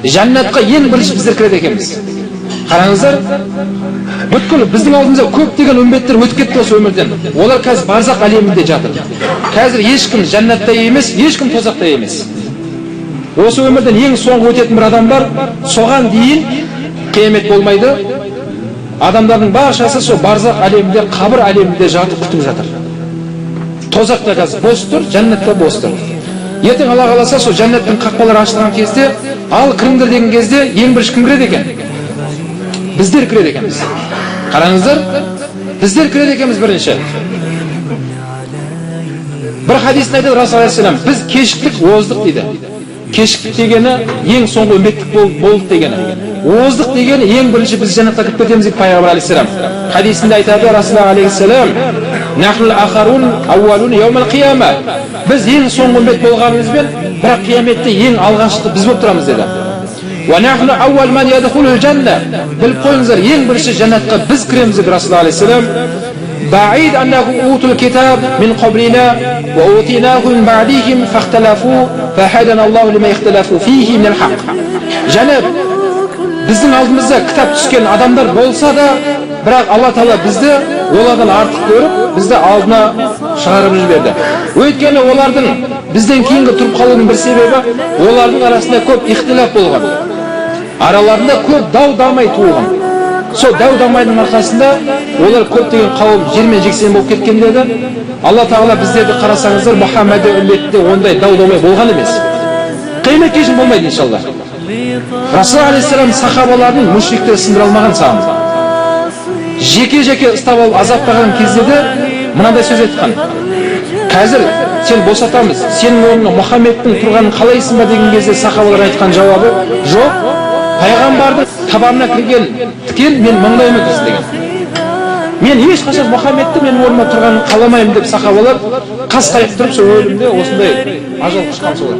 Jannatqa ең бірінші біздер кіреді екенбіз. Қараңыздар, бүткіл біздің алдымызда көптеген үмбеттер өтіп кетті осы өмірден. Олар қазір барзақ әлемінде жатыр. Қазір ешкім жәннатта емес, ешкім тозақта емес. Осы өмірден ең соңғы өтетін бір адам бар, соған дейін қиямет болмайды. Адамдардың баршасы сол барзақ әлемінде, қабір әлемінде жатып күтіп жатыр. Тозақта қазір бос тұр, жәннатта бос тұр. Ертең Алла қаласа сол жәннаттың қақпалары ашылған кезде, ал кіріңдер деген кезде ең бірінші кім кіреді екен? Біздер кіреді екенбіз. Қараңыздар, біздер кіреді екенбіз бірінші. Бір хадисте айтады Расул алейхиссалам, біз кешіктік, оздық дейді. Кешіктік дегені ең соңғы үмбеттік болды дегені. Оздық дегені ең бірінші біз жәннатқа кіріп кетеміз дейді пайғамбар алейхиссалам. Хадисінде айтады Расул алейхиссалам, нахнул ахарун ауалун яумал қияма. Біз ең соңғы үмбет болғанымызбен, бірақ қияметте ең алғашқы біз болып тұрамыз деді. Ва нахну ауал ман ядхулул жанна. Біліп қойыңыздар, ең бірінші жәннатқа біз кіреміз дейді Расул алейхиссалам. بعيد أنه أوتوا الكتاب من قبلنا وأوتيناه من بعدهم فاختلفوا فهدنا الله لما يختلفوا فيه من الحق. Janab, біздің алдымызда кітап түскен адамдар болса да, бірақ Алла Тағала бізді олардан артық көріп, бізді алдына шығарып жіберді. Өйткені олардың бізден кейінгі тұрып қалуының бір себебі, олардың арасында көп ихтилаф болған. Араларында көп дау-дамай туылған. Сол дау-дамайдың арқасында олар көптеген қауым жермен жексен болып кеткен деді. Алла Тағала біздерді қарасаңыздар, Мұхаммед үмбетінде ондай дау-дамай болған емес. Қиямет кешін болмайды иншалла. Расул алейхиссалам сахабалардың мүшриктер сындыра алмаған сағын. Жеке-жеке ұстап алып азаптаған кезде де мынандай сөз айтқан. Қазір сен босатамыз, сенің орнына Мұхаммедтің тұрғанын қалайсың ба деген кезде сахабалар айтқан жауабы, жоқ, пайғамбардың табанына кірген тікен мен маңдайыма кірсін деген. Мен ешқашан Мұхаммедті мен орныма тұрғанын қаламаймын деп сахабалар қас қайып тұрып сол өлімде осындай ажал құшқан солар.